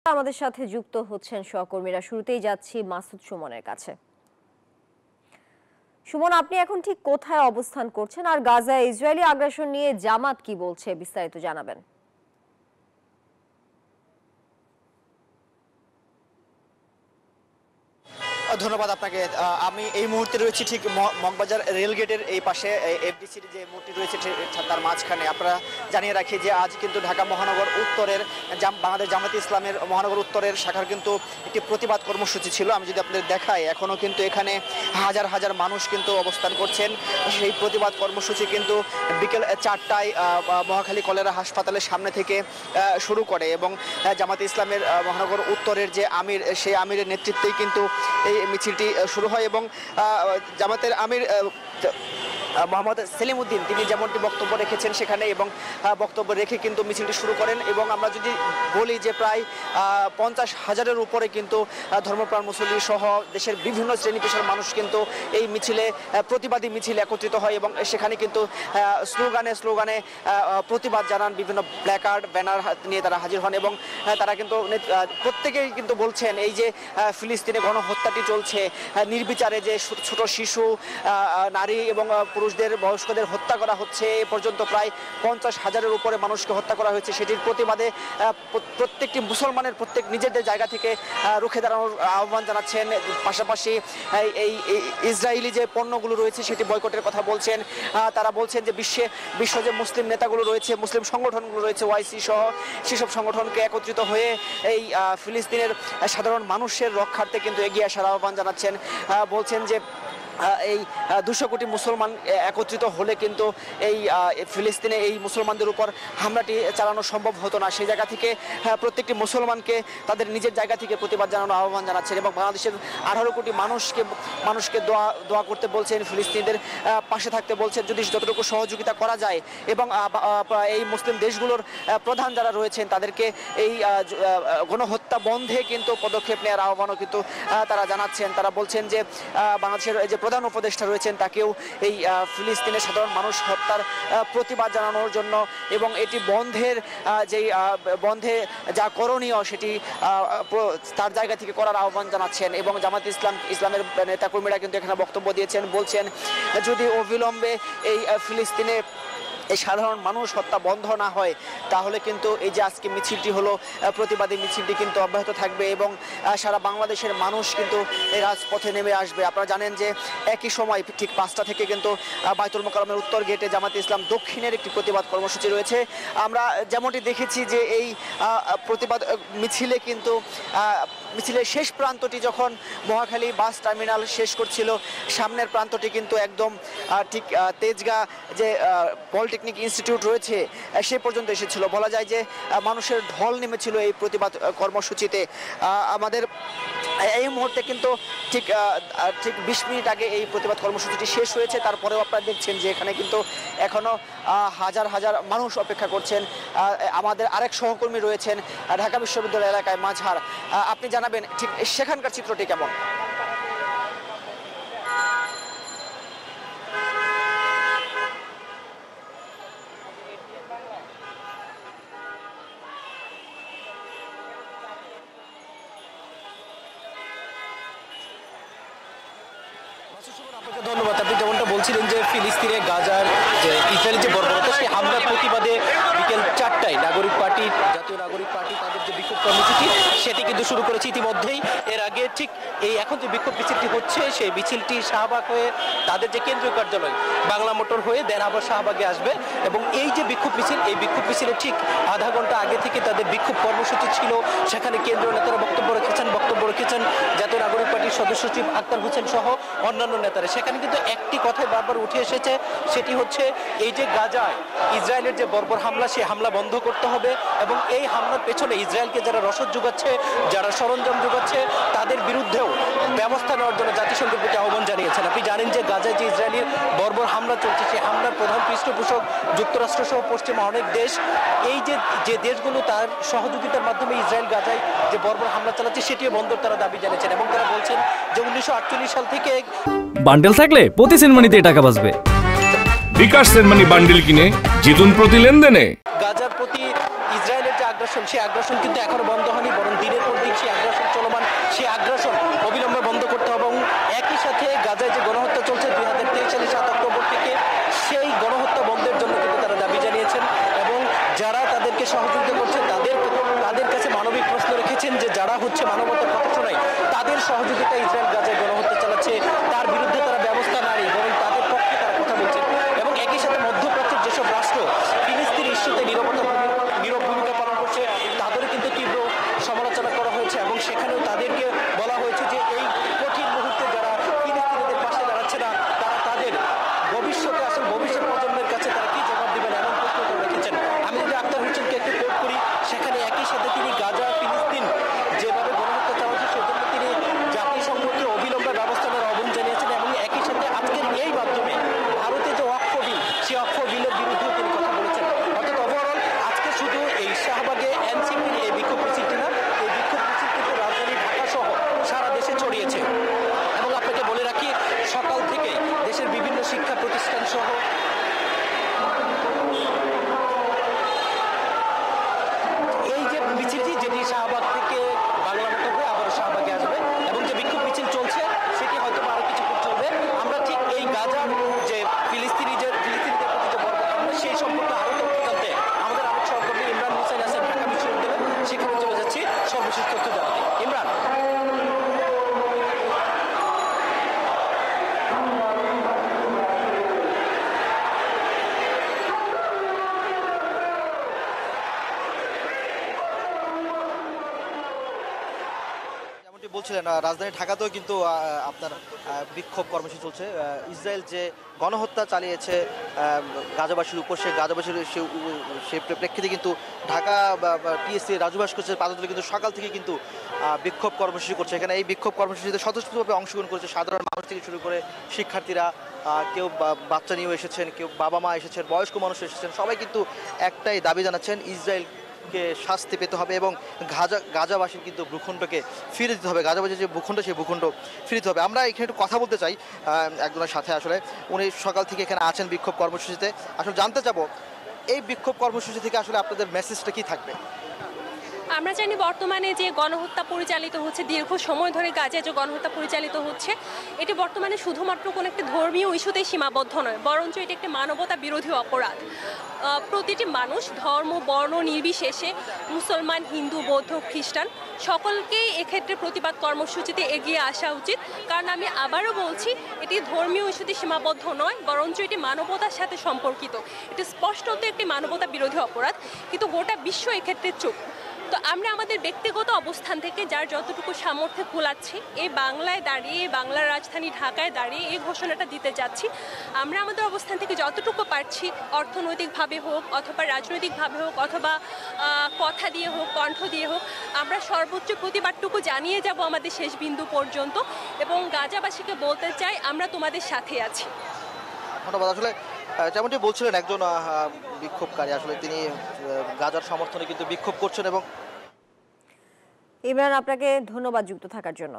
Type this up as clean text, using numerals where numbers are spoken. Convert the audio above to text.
আমাদের সাথে যুক্ত হচ্ছেন সহকর্মীরা। শুরুতেই যাচ্ছি মাসুদ সুমনের কাছে। সুমন, আপনি এখন ঠিক কোথায় অবস্থান করছেন, আর গাজায় ইসরায়েলি আগ্রাসন নিয়ে জামাত কি বলছে, বিস্তারিত জানাবেন। ধন্যবাদ আপনাকে। আমি এই মুহূর্তে রয়েছি ঠিক মগবাজার রেলগেটের এই পাশে, এফডিসির যে মূর্তি রয়েছে তার মাঝখানে। আপনারা জানিয়ে রাখি যে আজ কিন্তু ঢাকা মহানগর উত্তরের বাংলাদেশ জামায়াতে ইসলামের মহানগর উত্তরের শাখার কিন্তু একটি প্রতিবাদ কর্মসূচি ছিল। আমি যদি আপনাদের দেখাই, এখনও কিন্তু এখানে হাজার হাজার মানুষ কিন্তু অবস্থান করছেন। সেই প্রতিবাদ কর্মসূচি কিন্তু বিকেল 4টায় মহাখালী কলেরা হাসপাতালের সামনে থেকে শুরু করে এবং জামায়াতে ইসলামের মহানগর উত্তরের যে আমির, সেই আমিরের নেতৃত্বেই কিন্তু এই মিছিলটি শুরু হয় এবং জামাতের আমির মোহাম্মদ সেলিম উদ্দিন তিনি যেমনটি বক্তব্য রেখেছেন সেখানে, এবং বক্তব্য রেখে কিন্তু মিছিলটি শুরু করেন। এবং আমরা যদি বলি যে প্রায় 50,000-এর উপরে কিন্তু ধর্মপ্রাণ মুসল্লি সহ দেশের বিভিন্ন শ্রেণী পেশার মানুষ কিন্তু এই মিছিলে, প্রতিবাদী মিছিলে একত্রিত হয় এবং সেখানে কিন্তু স্লোগানে প্রতিবাদ জানান। বিভিন্ন প্ল্যাকার্ড, ব্যানার নিয়ে তারা হাজির হন এবং তারা কিন্তু প্রত্যেকেই কিন্তু বলছেন এই যে ফিলিস্তিনে গণহত্যাটি চলছে, নির্বিচারে যে ছোট শিশু, নারী এবং পুরুষদের, বয়স্কদের হত্যা করা হচ্ছে, এ পর্যন্ত প্রায় 50,000-এর উপরে মানুষকে হত্যা করা হয়েছে, সেটির প্রতিবাদে প্রত্যেকটি মুসলমানের প্রত্যেক নিজেদের জায়গা থেকে রুখে দাঁড়ানোর আহ্বান জানাচ্ছেন। পাশাপাশি এই ইসরায়েলি যে পণ্যগুলো রয়েছে সেটি বয়কটের কথা বলছেন। তারা বলছেন যে বিশ্ব যে মুসলিম নেতাগুলো রয়েছে, মুসলিম সংগঠনগুলো রয়েছে, ওয়াইসি সহ সেসব সংগঠনকে একত্রিত হয়ে এই ফিলিস্তিনের সাধারণ মানুষের রক্ষার্থে কিন্তু এগিয়ে আসার আহ্বান জানাচ্ছেন। বলছেন যে এই 200 কোটি মুসলমান একত্রিত হলে কিন্তু এই ফিলিস্তিনে এই মুসলমানদের উপর হামলাটি চালানো সম্ভব হতো না। সেই জায়গা থেকে প্রত্যেকটি মুসলমানকে তাদের নিজের জায়গা থেকে প্রতিবাদ জানানোর আহ্বান জানাচ্ছেন এবং বাংলাদেশের 18 কোটি মানুষকে দোয়া করতে বলছেন, ফিলিস্তিনিদের পাশে থাকতে বলছেন যদি যতটুকু সহযোগিতা করা যায়। এবং এই মুসলিম দেশগুলোর প্রধান যারা রয়েছেন তাদেরকে এই গণহত্যা বন্ধে কিন্তু পদক্ষেপ নেওয়ার আহ্বানও কিন্তু তারা জানাচ্ছেন। তারা বলছেন যে বাংলাদেশের যে প্রধান উপদেষ্টা রয়েছেন তাকেও এই ফিলিস্তিনের সাধারণ মানুষ হত্যার প্রতিবাদ জানানোর জন্য এবং এটি বন্ধে যা করণীয় সেটি তার জায়গা থেকে করার আহ্বান জানাচ্ছেন। এবং জামায়াতে ইসলামের নেতাকর্মীরা কিন্তু এখানে বক্তব্য দিয়েছেন, বলছেন যদি অবিলম্বে এই ফিলিস্তিনে এই সাধারণ মানুষ হত্যা বন্ধ না হয় তাহলে কিন্তু এই যে আজকে মিছিলটি হলো, প্রতিবাদী মিছিলটি কিন্তু অব্যাহত থাকবে এবং সারা বাংলাদেশের মানুষ কিন্তু এই রাজপথে নেমে আসবে। আপনারা জানেন যে একই সময় ঠিক 5টা থেকে কিন্তু বায়তুল মোকাররমের উত্তর গেটে জামায়াতে ইসলাম দক্ষিণের একটি প্রতিবাদ কর্মসূচি রয়েছে। আমরা যেমনটি দেখেছি যে এই প্রতিবাদ মিছিলে কিন্তু মিছিলের শেষ প্রান্তটি যখন মহাখালী বাস টার্মিনাল শেষ করছিল, সামনের প্রান্তটি কিন্তু একদম ঠিক তেজগাঁ যে পলিটেকনিক ইনস্টিটিউট রয়েছে সে পর্যন্ত এসেছিল। বলা যায় যে মানুষের ঢল নেমেছিল এই প্রতিবাদ কর্মসূচিতে। আমাদের এই মুহূর্তে কিন্তু ঠিক 20 মিনিট আগে এই প্রতিবাদ কর্মসূচিটি শেষ হয়েছে। তারপরেও আপনারা দেখছেন যে এখানে কিন্তু এখনো হাজার হাজার মানুষ অপেক্ষা করছেন। আমাদের আরেক সহকর্মী রয়েছেন ঢাকা বিশ্ববিদ্যালয় এলাকায়, মাঝহার। আপনি জানাবেন ঠিক সেখানকার চিত্রটি কেমন? আপনাকে ধন্যবাদ। আপনি যেমনটা বলছিলেন যে ফিলিস্তিনে গাজার যে ইসরায়েলের যে বর্বরতা, সেই হামলার প্রতিবাদে বিকেল 4টায় জাতীয় নাগরিক পার্টি তাদের যে বিক্ষোভ কর্মসূচি সেটি কিন্তু শুরু করেছে ইতিমধ্যেই। এর আগে ঠিক এই এখন যে বিক্ষোভ মিছিলটি হচ্ছে সেই মিছিলটি শাহবাগ হয়ে তাদের যে কেন্দ্রীয় কার্যালয় বাংলা মোটর হয়ে দেন আবার শাহবাগে আসবে এবং এই যে বিক্ষোভ মিছিল, এই বিক্ষোভ মিছিলের ঠিক আধা ঘন্টা আগে থেকে তাদের বিক্ষোভ কর্মসূচি ছিল। সেখানে কেন্দ্রীয় নেতারা বক্তব্য রেখেছেন জাতীয় নাগরিক পার্টির সদস্য সচিব আক্তার হোসেন সহ অন্যান্য নেতারা। সেখানে কিন্তু একটি কথাই বারবার উঠে এসেছে, সেটি হচ্ছে এই যে গাজায় ইসরায়েলের যে বর্বর হামলা, সেই হামলা বন্ধ করতে হবে এবং এই হামলার পেছনে ইসরায়েলকে যারা রসদ যোগাচ্ছে, যারা সরঞ্জাম যোগাচ্ছে তাদের বিরুদ্ধেও ব্যবস্থা নেওয়ার জন্য জাতিসংঘের প্রতি আহ্বান জানিয়েছেন। আপনি জানেন যে গাজায় যে ইসরায়েলের বর্বর হামলা চলছে, সেই হামলার প্রধান পৃষ্ঠপোষক যুক্তরাষ্ট্র সহ পশ্চিমা অনেক দেশ। এই যে দেশগুলো তার সহযোগিতার মাধ্যমে ইসরায়েল গাজায় যে বর্বর হামলা চালাচ্ছে সেটিও বন্ধ তারা দাবি জানিয়েছেন এবং তারা বলছেন যে 1948 সাল থেকে বান্ডেল থাকলে প্রতি সেনমানিতে টাকা বাঁচবে। বিকাশ সেনমানি বান্ডেল কিনে জিতুন প্রতি লেনদেনে। গাজার প্রতি ইসরায়েলের যে আগ্রাসন আগ্রাসন কিন্তু এখনো বন্ধ হয়নি, বরং দিনের পর দিন সেই আগ্রাসন চলমান। সেই আগ্রাসন অবিলম্বে বন্ধ করতে হবে এবং একই সাথে গাজায় যে গণহত্যা চলছে 2023 সালের 7 অক্টোবর থেকে, সেই গণহত্যা বন্ধের জন্য কিন্তু তারা দাবি জানিয়েছেন এবং যারা তাদেরকে সহযোগিতা করছে তাদের কাছে মানবিক প্রশ্ন রেখেছেন যে যারা হচ্ছে মানবতার কথা শোনায় তাদের সহযোগিতা ইসরায়েল গাজায় গণহত্যা চালাচ্ছে তার বিরুদ্ধে তারা ব্যবস্থা না নেয়, বরং তাদের পক্ষে তারা কথা বলছেন। এবং একই সাথে মধ্যপ্রাচ্যের যেসব রাষ্ট্র ফিলিস্তিন ইস্যুতে নীরব ভূমিকা পালন করছে তাদেরও কিন্তু তীব্র সমালোচনা করা হয়েছে এবং সেখানেও তাদেরকে বলা হয়েছে যে এই কঠিন মুহূর্তে যারা ফিলিস্তিনিদের পাশে দাঁড়াচ্ছে না তারা তাদের ভবিষ্যতে আসলে ভবিষ্যৎ প্রজন্মের কাছে তারা কি জবাব দেবেন এমন প্রশ্ন করে রেখেছেন। আমি যদি আক্তার হোসেনকে একটু কোট করি, সেখানে একই সাথে তিনি গাজা ফিলিস্তিন যেভাবে গণহত্যা চালাচ্ছে সেজন্য তিনি জাতিসংঘকে অবিলম্বে ব্যবস্থা নেওয়ার আহ্বান জানিয়েছেন এবং একই সাথে আজকের এই মাধ্যমে ভারতে যে ওয়াকফ বিল সেই ওয়াকফ বিলের বিরুদ্ধেও তিনি কথা বলেছেন। অর্থাৎ ওভারঅল আজকে শুধু এই শাহবাগে এনসিপির এই বিক্ষোভ মিছিলটি না, এই বিক্ষোভ মিছিল কিন্তু রাজধানী ঢাকা সহ সারা দেশে ছড়িয়েছে। এবং আপনাকে বলে রাখি সকাল থেকে দেশের বিভিন্ন শিক্ষা প্রতিষ্ঠান সহ এই যে মিছিলটি যেটি শাহবাগ থেকে বাংলা মতো হয়ে আবারও শাহবাগে আসবে এবং যে বিক্ষোভ মিছিল চলছে সেটি হয়তো আরো কিছুক্ষণ চলবে। আমরা ঠিক এই গাজার যে ফিলিস্তিনিদের প্রতি যে বর্বরতা সেই সম্পর্কে আরো তথ্য জানতে আমাদের আরেক সহকর্মী ইমরান হোসেন আছেন ঢাকা বিশ্ববিদ্যালয়ে, সেখানে চলে যাচ্ছি সর্বশেষ তথ্য জানাতে। ইমরান। যেমনটি বলছিলেন রাজধানী ঢাকাতেও কিন্তু আপনার বিক্ষোভ কর্মসূচি চলছে। ইসরায়েল যে গণহত্যা চালিয়েছে গাজাবাসীর উপর, সেই গাজাবাসীর সেই প্রেক্ষিতে কিন্তু ঢাকা পিএসসি রাজু ভাস্কর্যের পাদতলে কিন্তু সকাল থেকে কিন্তু বিক্ষোভ কর্মসূচি করছে। এখানে এই বিক্ষোভ কর্মসূচিতে স্বতঃস্ফূর্তভাবে অংশগ্রহণ করেছে সাধারণ মানুষ থেকে শুরু করে শিক্ষার্থীরা, কেউ বাচ্চা নিয়েও এসেছেন, কেউ বাবা মা এসেছেন, বয়স্ক মানুষ এসেছেন। সবাই কিন্তু একটাই দাবি জানাচ্ছেন, ইসরায়েলকে শাস্তি পেতে হবে এবং গাজাবাসীর কিন্তু ভূখণ্ডকে ফিরে দিতে হবে। গাজাবাসীর যে ভূখণ্ড সেই ভূখণ্ড ফিরে দিতে হবে। আমরা এখানে একটু কথা বলতে চাই একজনের সাথে, আসলে উনি সকাল থেকে এখানে আছেন বিক্ষোভ কর্মসূচিতে। আসলে জানতে চাবো এই বিক্ষোভ কর্মসূচি থেকে আসলে আপনাদের মেসেজটা কি থাকবে? আমরা জানি বর্তমানে যে গণহত্যা পরিচালিত হচ্ছে, দীর্ঘ সময় ধরে গাজায় যে গণহত্যা পরিচালিত হচ্ছে, এটি বর্তমানে শুধুমাত্র কোনো একটি ধর্মীয় ইস্যুতেই সীমাবদ্ধ নয়, বরঞ্চ এটি একটি মানবতা বিরোধী অপরাধ। প্রতিটি মানুষ ধর্ম বর্ণ নির্বিশেষে, মুসলমান, হিন্দু, বৌদ্ধ, খ্রিস্টান, সকলকেই এক্ষেত্রে প্রতিবাদ কর্মসূচিতে এগিয়ে আসা উচিত। কারণ আমি আবারও বলছি, এটি ধর্মীয় ইস্যুতে সীমাবদ্ধ নয়, বরঞ্চ এটি মানবতার সাথে সম্পর্কিত। এটি স্পষ্টত একটি মানবতা বিরোধী অপরাধ, কিন্তু গোটা বিশ্ব এক্ষেত্রে চুপ। তো আমরা আমাদের ব্যক্তিগত অবস্থান থেকে যার যতটুকু সামর্থ্যে খোলাচ্ছি, এই বাংলায় দাঁড়িয়ে, বাংলার রাজধানী ঢাকায় দাঁড়িয়ে এই ঘোষণাটা দিতে যাচ্ছি। আমরা আমাদের অবস্থান থেকে যতটুকু পারছি, অর্থনৈতিকভাবে হোক অথবা রাজনৈতিকভাবে হোক অথবা কথা দিয়ে হোক, কণ্ঠ দিয়ে হোক, আমরা সর্বোচ্চ প্রতিবাদটুকু জানিয়ে যাব আমাদের শেষ বিন্দু পর্যন্ত এবং গাজাবাসীকে বলতে চাই আমরা তোমাদের সাথে আছি। ধন্যবাদ। আসলে যেমনটি বলছিলেন একজন বিক্ষোভকারী, আসলে তিনি গাজার সমর্থনে কিন্তু বিক্ষোভ করছেন। এবং ইমরান, আপনাকে ধন্যবাদ যুক্ত থাকার জন্য।